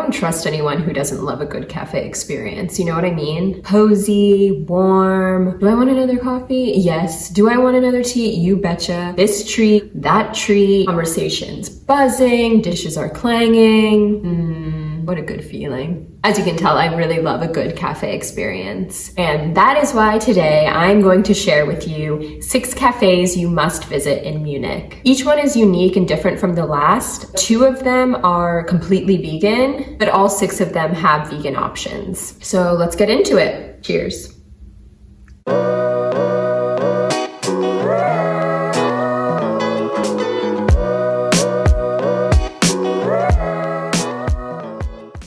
don't trust anyone who doesn't love a good cafe experience, you know what I mean? Cozy, warm. Do I want another coffee? Yes. Do I want another tea? You betcha. This treat, that treat, conversations buzzing, dishes are clanging. What a good feeling. As you can tell, I really love a good cafe experience. And that is why today I'm going to share with you 6 cafes you must visit in Munich. Each one is unique and different from the last. 2 of them are completely vegan, but all 6 of them have vegan options. So let's get into it. Cheers.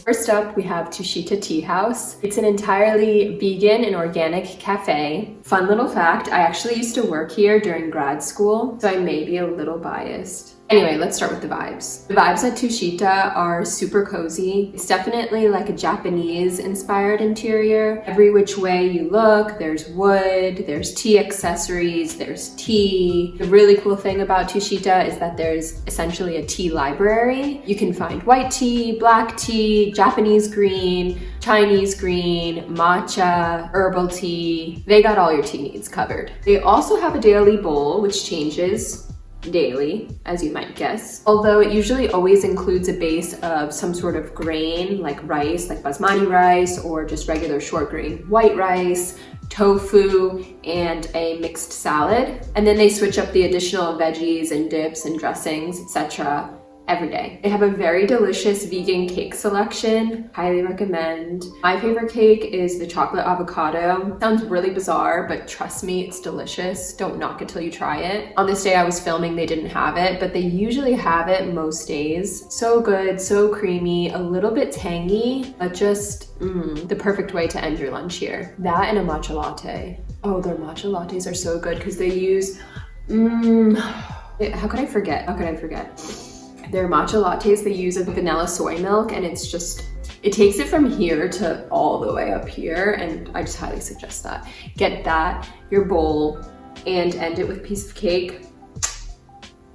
First up, we have Tushita Tea House. It's an entirely vegan and organic cafe. Fun little fact, I actually used to work here during grad school, so I may be a little biased. Anyway, let's start with the vibes. The vibes at Tushita are super cozy. It's definitely like a Japanese-inspired interior. Every which way you look, there's wood, there's tea accessories, there's tea. The really cool thing about Tushita is that there's essentially a tea library. You can find white tea, black tea, Japanese green, Chinese green, matcha, herbal tea. They got all your tea needs covered. They also have a daily bowl, which changes daily, as you might guess. Although it usually always includes a base of some sort of grain, like rice, like basmati rice, or just regular short grain white rice, tofu, and a mixed salad. And then they switch up the additional veggies and dips and dressings, etc. every day. They have a very delicious vegan cake selection. Highly recommend. My favorite cake is the chocolate avocado. Sounds really bizarre, but trust me, it's delicious. Don't knock it till you try it. On this day I was filming, they didn't have it, but they usually have it most days. So good, so creamy, a little bit tangy, but just the perfect way to end your lunch here. That and a matcha latte. Oh, their matcha lattes are so good because they use, how could I forget? Their matcha lattes, they use a vanilla soy milk, and it's just, it takes it from here to all the way up here, and I just highly suggest that. Get that, your bowl, and end it with a piece of cake.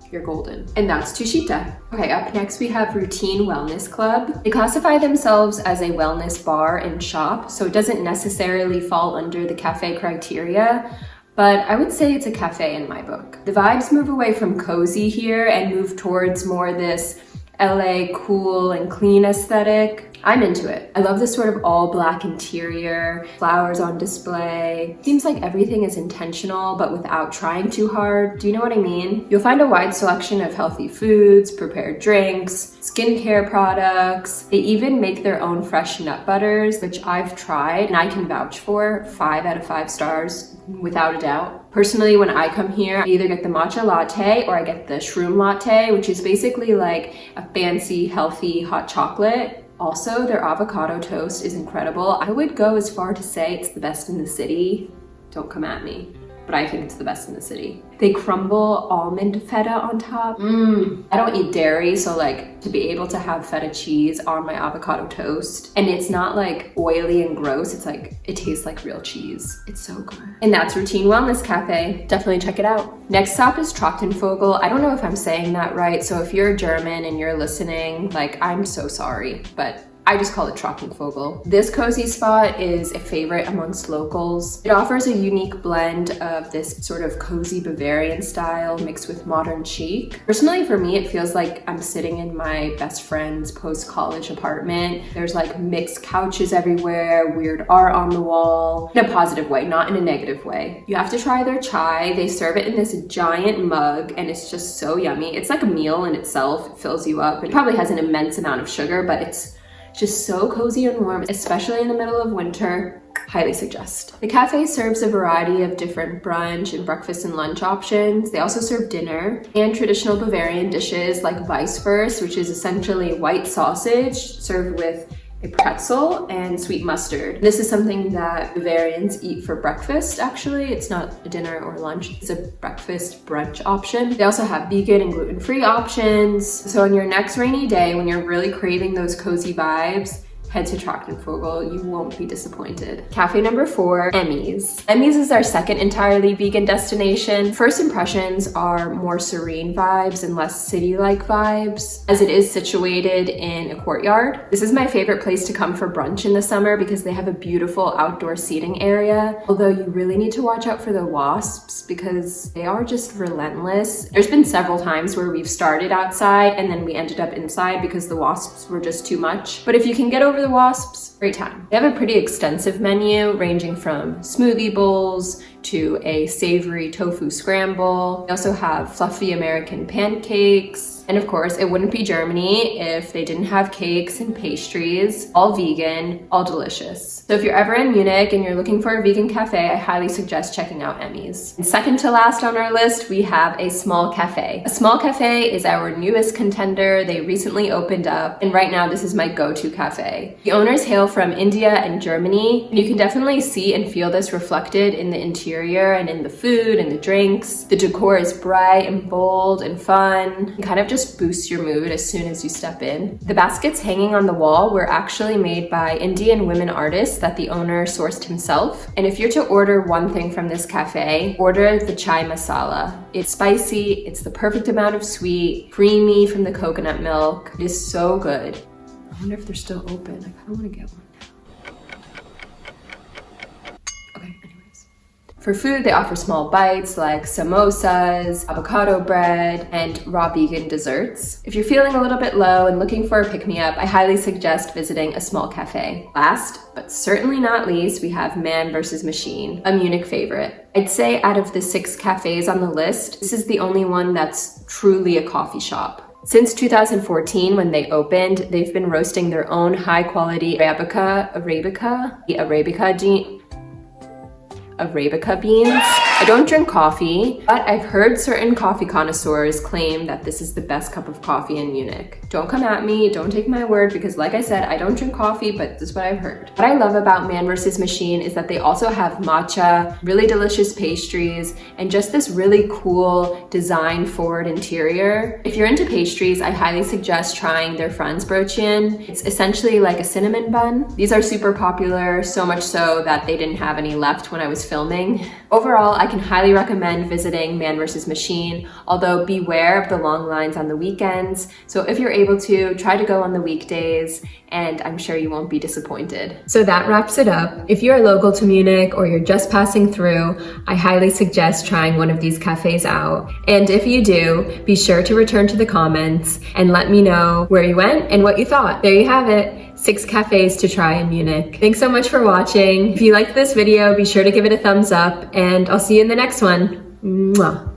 You're golden. And that's Tushita. Okay, up next we have Routine Wellness Club. They classify themselves as a wellness bar and shop, so it doesn't necessarily fall under the cafe criteria, but I would say it's a cafe in my book. The vibes move away from cozy here and move towards more this LA cool and clean aesthetic. I'm into it. I love this sort of all black interior, flowers on display. Seems like everything is intentional, but without trying too hard. Do you know what I mean? You'll find a wide selection of healthy foods, prepared drinks, skincare products. They even make their own fresh nut butters, which I've tried and I can vouch for. 5 out of 5 stars, without a doubt. Personally, when I come here, I either get the matcha latte or I get the shroom latte, which is basically like a fancy, healthy hot chocolate. Also, their avocado toast is incredible. I would go as far to say it's the best in the city. Don't come at me, but I think it's the best in the city. They crumble almond feta on top. I don't eat dairy, so like to be able to have feta cheese on my avocado toast, and it's not like oily and gross, it's like, it tastes like real cheese. It's so good. And that's Routine Wellness Cafe. Definitely check it out. Next stop is Fogle. I don't know if I'm saying that right, so if you're German and you're listening, like, I'm so sorry, but I just call it Fogle. This cozy spot is a favorite amongst locals. It offers a unique blend of this sort of cozy Bavarian style mixed with modern chic. Personally, for me, it feels like I'm sitting in my best friend's post-college apartment. There's like mixed couches everywhere, weird art on the wall, in a positive way, not in a negative way. You have to try their chai. They serve it in this giant mug and it's just so yummy. It's like a meal in itself. It fills you up. It probably has an immense amount of sugar, but it's just so cozy and warm, especially in the middle of winter. Highly suggest. The cafe serves a variety of different brunch and breakfast and lunch options. They also serve dinner and traditional Bavarian dishes like Weisswurst, which is essentially white sausage served with a pretzel and sweet mustard. This is something that Bavarians eat for breakfast, actually. It's not a dinner or lunch, it's a breakfast brunch option. They also have vegan and gluten-free options. So on your next rainy day, when you're really craving those cozy vibes, head to Fogle. You won't be disappointed. Cafe number 4, Emmys. Emmys is our second entirely vegan destination. First impressions are more serene vibes and less city-like vibes, as it is situated in a courtyard. This is my favorite place to come for brunch in the summer because they have a beautiful outdoor seating area, although you really need to watch out for the wasps because they are just relentless. There's been several times where we've started outside and then we ended up inside because the wasps were just too much. But if you can get over the wasps, great time. They have a pretty extensive menu ranging from smoothie bowls to a savory tofu scramble. They also have fluffy American pancakes. And of course, it wouldn't be Germany if they didn't have cakes and pastries, all vegan, all delicious. So if you're ever in Munich and you're looking for a vegan cafe, I highly suggest checking out Emmys. And second to last on our list, we have a small cafe. A small cafe is our newest contender. They recently opened up, and right now this is my go-to cafe. The owners hail from India and Germany, and you can definitely see and feel this reflected in the interior and in the food and the drinks. The decor is bright and bold and fun, and kind of just boosts your mood as soon as you step in. The baskets hanging on the wall were actually made by Indian women artists that the owner sourced himself. And if you're to order one thing from this cafe, order the chai masala. It's spicy, it's the perfect amount of sweet, creamy from the coconut milk. It is so good. I wonder if they're still open. I kind of want to get one. For food, they offer small bites like samosas, avocado bread, and raw vegan desserts. If you're feeling a little bit low and looking for a pick-me-up, I highly suggest visiting a small cafe. Last, but certainly not least, we have Man vs. Machine, a Munich favorite. I'd say out of the 6 cafes on the list, this is the only one that's truly a coffee shop. Since 2014, when they opened, they've been roasting their own high-quality Arabica beans. I don't drink coffee, but I've heard certain coffee connoisseurs claim that this is the best cup of coffee in Munich. Don't come at me, don't take my word, because like I said, I don't drink coffee, but this is what I've heard. What I love about Man vs. Machine is that they also have matcha, really delicious pastries, and just this really cool design-forward interior. If you're into pastries, I highly suggest trying their Franzbrötchen. It's essentially like a cinnamon bun. These are super popular, so much so that they didn't have any left when I was filming. Overall, I can highly recommend visiting Man vs. Machine, although beware of the long lines on the weekends. So if you're able to, try to go on the weekdays, and I'm sure you won't be disappointed. So that wraps it up. If you're local to Munich or you're just passing through, I highly suggest trying one of these cafes out. And if you do, be sure to return to the comments and let me know where you went and what you thought. There you have it. 6 cafes to try in Munich. Thanks so much for watching. If you liked this video, be sure to give it a thumbs up, and I'll see you in the next one. Mwah.